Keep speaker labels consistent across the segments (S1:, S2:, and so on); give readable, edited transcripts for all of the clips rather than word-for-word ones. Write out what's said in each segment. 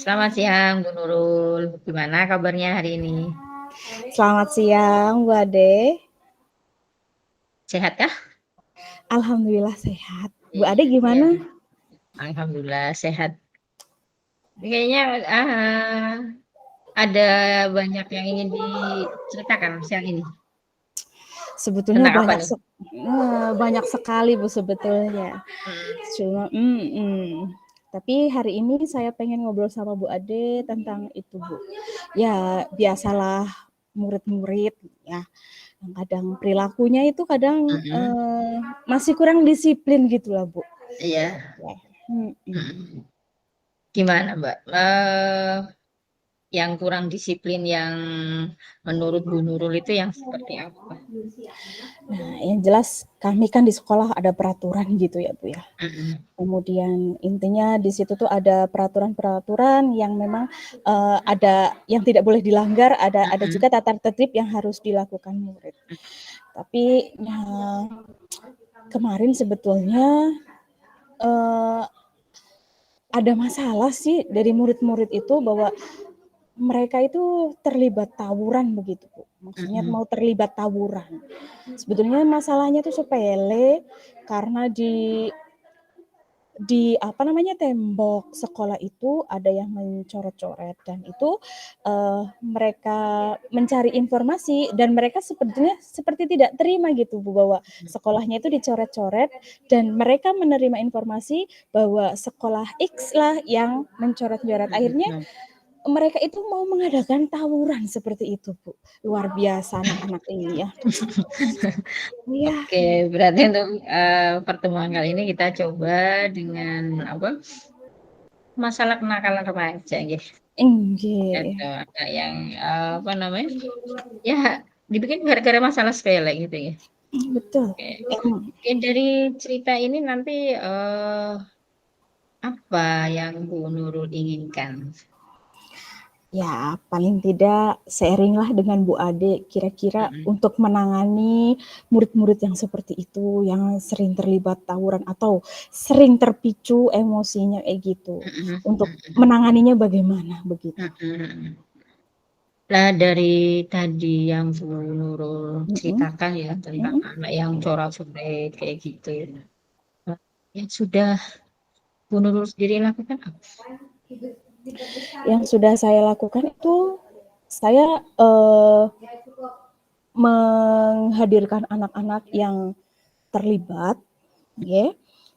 S1: Selamat siang Bu Nurul, gimana kabarnya hari ini?
S2: Selamat siang, Bu Ade.
S1: Sehat kah?
S2: Alhamdulillah sehat. Bu
S1: Iya,
S2: Ade
S1: iya.
S2: gimana?
S1: Alhamdulillah sehat. Kayaknya ada banyak yang ingin diceritakan siang ini.
S2: Sebetulnya
S1: Tentang apa nih?
S2: banyak sekali Bu sebetulnya.
S1: Hmm,
S2: Cuma, tapi hari ini saya pengen ngobrol sama Bu Ade tentang itu Bu. Ya biasalah murid-murid ya, yang kadang perilakunya itu kadang
S1: mm-mm.
S2: masih kurang disiplin gitu lah Bu.
S1: Iya.
S2: Ya. Mm-mm.
S1: Mm-mm. Gimana Mbak? Yang kurang disiplin yang menurut Bu Nurul itu yang seperti apa?
S2: Nah, yang jelas kami kan di sekolah ada peraturan gitu ya Bu ya.
S1: Mm-mm.
S2: Kemudian intinya di situ tuh ada peraturan-peraturan yang memang ada yang tidak boleh dilanggar, ada
S1: Mm-mm.
S2: juga tata tertib yang harus dilakukan murid. Tapi kemarin sebetulnya uh, ada masalah sih dari murid-murid itu bahwa mereka itu terlibat tawuran begitu Bu. Maksudnya
S1: Mm-mm.
S2: mau terlibat tawuran. Sebetulnya masalahnya tuh sepele karena di apa namanya tembok sekolah itu ada yang mencoret-coret dan itu mereka mencari informasi dan mereka sebetulnya seperti tidak terima gitu Bu bahwa sekolahnya itu dicoret-coret dan mereka menerima informasi bahwa sekolah X lah yang mencoret-coret. Akhirnya
S1: Mm-mm.
S2: mereka itu mau mengadakan tawuran seperti itu Bu. Luar biasa anak-anak ini ya. Iya,
S1: Oke, berarti untuk pertemuan kali ini kita coba dengan apa? Masalah kenakalan remaja, gitu.
S2: enggak.
S1: Ada yang apa namanya? Ya, dibikin gara-gara masalah sepele gitu ya.
S2: Betul.
S1: Oke, oke dari cerita ini nanti apa yang Bu Nurul inginkan?
S2: Ya, paling tidak sharing-lah dengan Bu Ade, kira-kira
S1: Mm-mm.
S2: untuk menangani murid-murid yang seperti itu, yang sering terlibat tawuran atau sering terpicu emosinya kayak gitu.
S1: Mm-mm.
S2: Untuk
S1: Mm-mm.
S2: menanganinya bagaimana begitu.
S1: Mm-mm. Nah, dari tadi yang Bu Nurul
S2: Mm-mm,
S1: ceritakan ya tentang
S2: mm-mm.
S1: anak yang corak-coret kayak gitu ya. Yang sudah Bu Nurul sendiri lakukan apa?
S2: Yang sudah saya lakukan itu saya menghadirkan anak-anak yang terlibat, ya.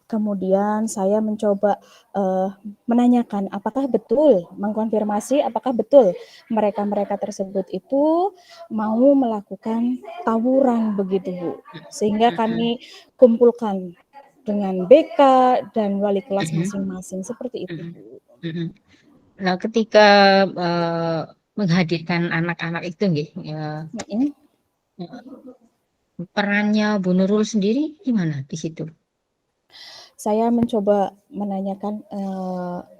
S2: Kemudian saya mencoba uh, menanyakan apakah betul, mengkonfirmasi apakah betul mereka-mereka tersebut itu mau melakukan tawuran begitu Bu. Sehingga
S1: Mm-mm.
S2: kami kumpulkan dengan BK dan wali kelas
S1: Mm-mm.
S2: masing-masing seperti itu
S1: Mm-mm.
S2: Bu.
S1: Mm-mm. Nah, ketika menghadirkan anak-anak itu, nggih,
S2: Mm-mm.
S1: perannya Bu Nurul sendiri gimana di situ?
S2: Saya mencoba menanyakan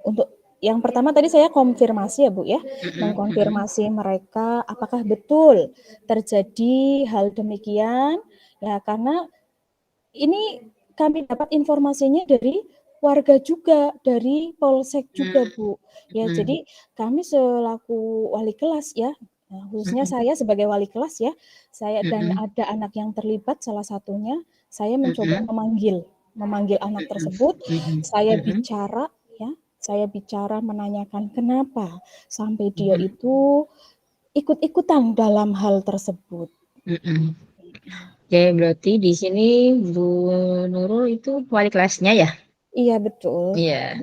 S2: untuk yang pertama tadi saya konfirmasi ya Bu ya,
S1: Mm-mm. Mm-mm.
S2: mengkonfirmasi mereka apakah betul terjadi hal demikian ya karena ini kami dapat informasinya dari warga juga, dari polsek juga Bu. Ya
S1: Mm-mm.
S2: jadi kami selaku wali kelas ya, khususnya
S1: Mm-mm.
S2: saya sebagai wali kelas ya, saya dan
S1: Mm-mm.
S2: ada anak yang terlibat salah satunya, saya mencoba
S1: Mm-mm.
S2: memanggil anak tersebut,
S1: Mm-mm.
S2: saya
S1: Mm-mm.
S2: bicara ya, saya bicara menanyakan kenapa sampai dia
S1: Mm-mm.
S2: itu ikut-ikutan dalam hal tersebut.
S1: Mm-mm. Oke, berarti di sini Bu Nurul itu wali kelasnya ya?
S2: Iya betul.
S1: Iya,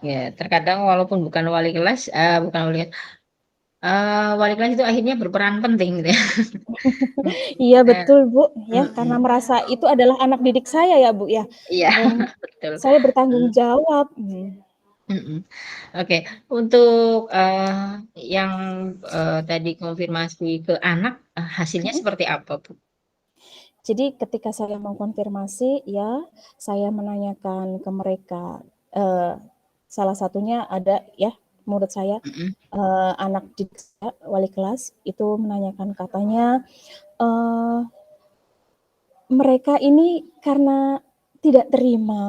S1: ya. Terkadang walaupun bukan wali kelas, bukan wali kelas itu akhirnya berperan penting gitu ya.
S2: Iya
S1: Eh,
S2: betul Bu, ya karena
S1: mm-mm.
S2: merasa itu adalah anak didik saya ya Bu ya,
S1: Iya,
S2: dan
S1: betul.
S2: saya bertanggung
S1: Mm,
S2: jawab.
S1: mm-mm. Oke, untuk yang tadi konfirmasi ke anak, hasilnya seperti apa, Bu?
S2: Jadi ketika saya mengkonfirmasi ya, saya menanyakan ke mereka, eee, salah satunya ada ya murid saya,
S1: Mm-mm.
S2: anak didik saya, wali kelas, itu menanyakan katanya, eee, mereka ini karena tidak terima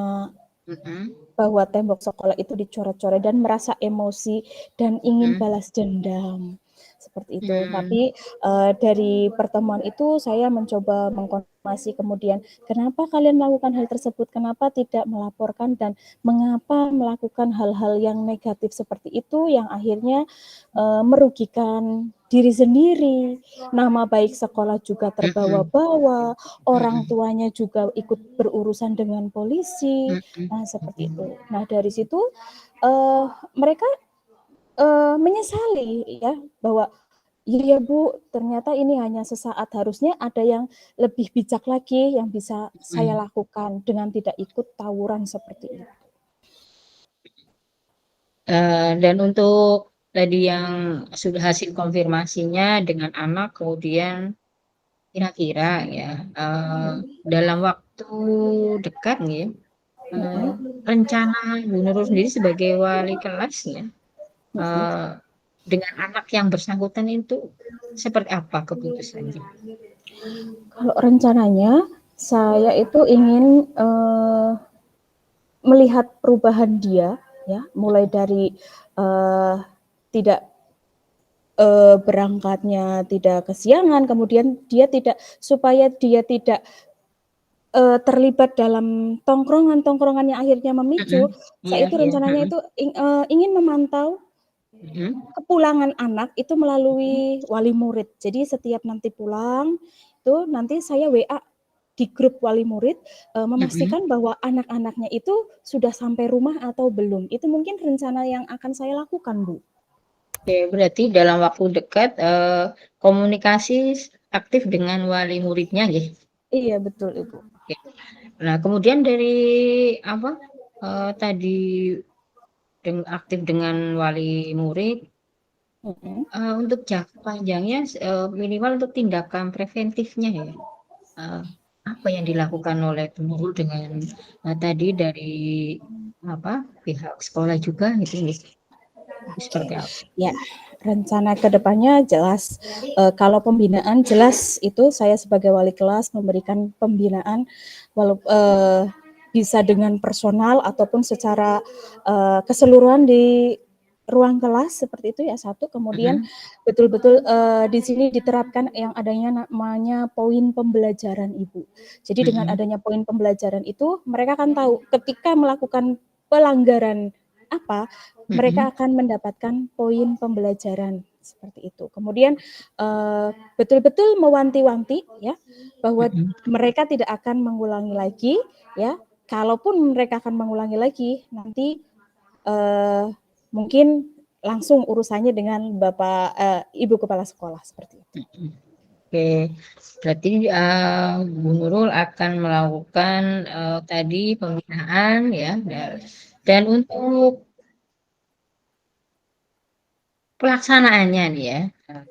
S1: Mm-mm.
S2: bahwa tembok sekolah itu dicoret-coret dan merasa emosi dan ingin
S1: Hmm.
S2: balas dendam, seperti itu.
S1: Hmm.
S2: Tapi, dari pertemuan itu saya mencoba mengkonfirmasi kemudian, "Kenapa kalian melakukan hal tersebut? Kenapa tidak melaporkan dan mengapa melakukan hal-hal yang negatif seperti itu yang akhirnya, merugikan diri sendiri, nama baik sekolah juga
S1: Hmm.
S2: terbawa-bawa, orang
S1: Hmm.
S2: tuanya juga ikut berurusan dengan polisi."
S1: Hmm.
S2: Nah, seperti
S1: Hmm.
S2: itu. Nah, dari situ, mereka, menyesali ya bahwa, "Iya ya Bu, ternyata ini hanya sesaat, harusnya ada yang lebih bijak lagi yang bisa saya
S1: Hmm.
S2: lakukan dengan tidak ikut tawuran seperti itu."
S1: Dan untuk tadi yang sudah hasil konfirmasinya dengan anak, kemudian kira-kira ya, dalam waktu dekat nih ya, eee,
S2: Mhm,
S1: rencana Bu Nurul sendiri sebagai wali kelas ya,
S2: mhm.
S1: eee, dengan anak yang bersangkutan itu seperti apa keputusannya?
S2: Kalau rencananya saya itu ingin, melihat perubahan dia ya, mulai dari, eee, tidak, berangkatnya tidak kesiangan, kemudian dia tidak supaya dia tidak, terlibat dalam tongkrongan-tongkrongan yang akhirnya
S1: Mhm.
S2: memicu,
S1: Iya
S2: saya itu
S1: iya,
S2: rencananya
S1: mhm.
S2: itu ingin memantau
S1: Mhm.
S2: kepulangan anak itu
S1: Mhm.
S2: melalui wali murid. Jadi setiap nanti pulang, itu nanti saya WA di grup wali murid,
S1: Mhm.
S2: memastikan bahwa anak-anaknya itu sudah sampai rumah atau belum. Itu mungkin rencana yang akan saya lakukan, Bu.
S1: Oke, berarti dalam waktu dekat, komunikasi aktif dengan wali muridnya ya?
S2: Iya, betul, Ibu.
S1: Oke. Nah, kemudian dari apa, tadi aktif dengan wali murid,
S2: Mhm,
S1: untuk jangka panjangnya minimal untuk tindakan preventifnya ya, eee, apa yang dilakukan oleh Bu Nurul dengan, tadi dari apa, pihak sekolah juga gitu nih,
S2: oke.
S1: seperti apa?
S2: Ya, rencana ke depannya jelas, kalau pembinaan jelas itu saya sebagai wali kelas memberikan pembinaan bisa dengan personal ataupun secara, keseluruhan di ruang kelas seperti itu ya, satu. Kemudian
S1: Mhm.
S2: betul-betul, di sini diterapkan yang adanya namanya poin pembelajaran, Ibu. Jadi dengan
S1: Mhm.
S2: adanya poin pembelajaran itu, mereka akan tahu ketika melakukan pelanggaran apa, mereka
S1: Mhm.
S2: akan mendapatkan poin pembelajaran, seperti itu. Kemudian, betul-betul mewanti-wanti ya, bahwa
S1: Mhm.
S2: mereka tidak akan mengulangi lagi ya, kalaupun mereka akan mengulangi lagi, nanti, eee, mungkin langsung urusannya dengan Bapak Ibu kepala sekolah, seperti itu.
S1: Mhm. Oke, berarti, Bu Nurul akan melakukan, tadi pembinaan ya, dan untuk pelaksanaannya nih ya,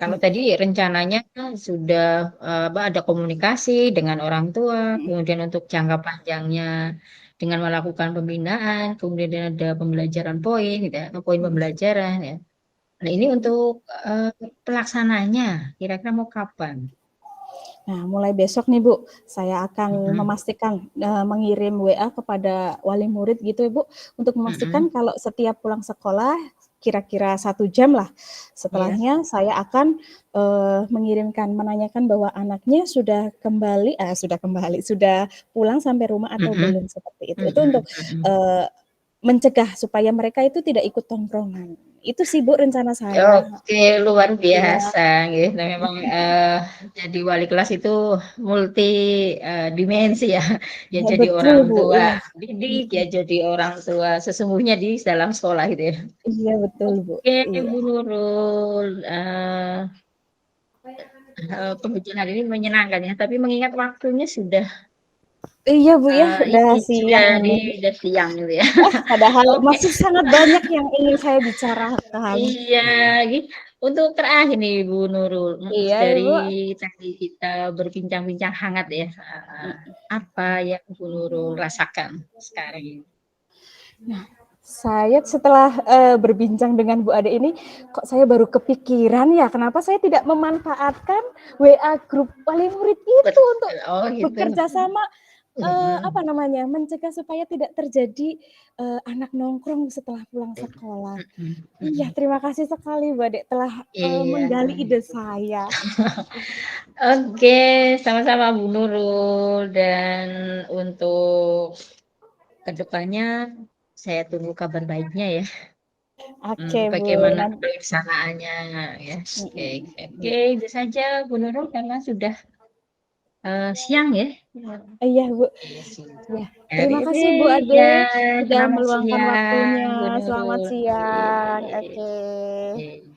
S1: kalau tadi
S2: Mhm,
S1: rencananya kan sudah, ada komunikasi dengan orang tua,
S2: mhm,
S1: kemudian untuk jangka panjangnya dengan melakukan pembinaan, kemudian ada pembelajaran poin gitu ya, atau poin
S2: mhm,
S1: pembelajaran ya. Nah ini
S2: mhm.
S1: untuk, pelaksananya kira-kira mau kapan?
S2: Nah, mulai besok nih, Bu, saya akan
S1: Mhm.
S2: memastikan, mengirim WA kepada wali murid gitu ya, Bu, untuk
S1: Mhm.
S2: memastikan kalau setiap pulang sekolah kira-kira 1 jam lah,
S1: Iya.
S2: setelahnya saya akan, mengirimkan menanyakan bahwa anaknya sudah pulang sampai rumah atau
S1: Mhm.
S2: belum, seperti itu. Itu
S1: Mhm.
S2: untuk,
S1: Mhm.
S2: eee, mencegah supaya mereka itu tidak ikut tongkrongan. Itu sih, Bu, rencana saya.
S1: Oke, luar
S2: Iya,
S1: biasa gitu. Nah, memang, jadi wali kelas itu multi, dimensi ya. Ya
S2: iya
S1: jadi
S2: betul,
S1: orang
S2: Bu,
S1: tua
S2: iya.
S1: didik, ya
S2: Mhm.
S1: jadi orang tua sesungguhnya di dalam sekolah gitu ya.
S2: Iya betul, Bu,
S1: Oke,
S2: iya.
S1: Bu Nurul, pembicaraan ini menyenangkan ya, tapi mengingat waktunya sudah,
S2: Iya, Bu, ya, udah
S1: ini
S2: siang ini.
S1: sudah siang gitu ya.
S2: Padahal
S1: Oke.
S2: masih sangat banyak yang ingin saya bicarakan.
S1: Iya, untuk terakhir nih Bu Nurul,
S2: Iya,
S1: dari
S2: Ibu.
S1: tadi kita berbincang-bincang hangat ya,
S2: Mhm.
S1: apa yang Bu Nurul rasakan sekarang ini?
S2: Nah, saya setelah, berbincang dengan Bu Ade ini, kok saya baru kepikiran ya, kenapa saya tidak memanfaatkan WA grup wali murid itu untuk
S1: Betul, oh gitu.
S2: bekerja sama. apa
S1: Mhm.
S2: namanya, mencegah supaya tidak terjadi, anak nongkrong setelah pulang sekolah.
S1: Mhm
S2: Iya,
S1: mhm.
S2: terima kasih sekali Mbak Dek telah,
S1: Iya.
S2: menggali ide saya.
S1: Oke, sama-sama Bu Nurul, dan untuk kedepannya saya tunggu kabar baiknya ya,
S2: Oke Bu,
S1: bagaimana pelaksanaannya ya. Oke
S2: mhm,
S1: oke,
S2: iya.
S1: itu saja Bu Nurul karena sudah, siang ya?
S2: Iya Bu,
S1: Iya sih.
S2: iya.
S1: Hari
S2: Terima
S1: ini
S2: kasih Bu
S1: ya,
S2: Ade, sudah
S1: selamat
S2: meluangkan
S1: siang
S2: waktunya.
S1: Bu
S2: Selamat
S1: Nurul.
S2: siang,
S1: Oke
S2: oke.
S1: oke.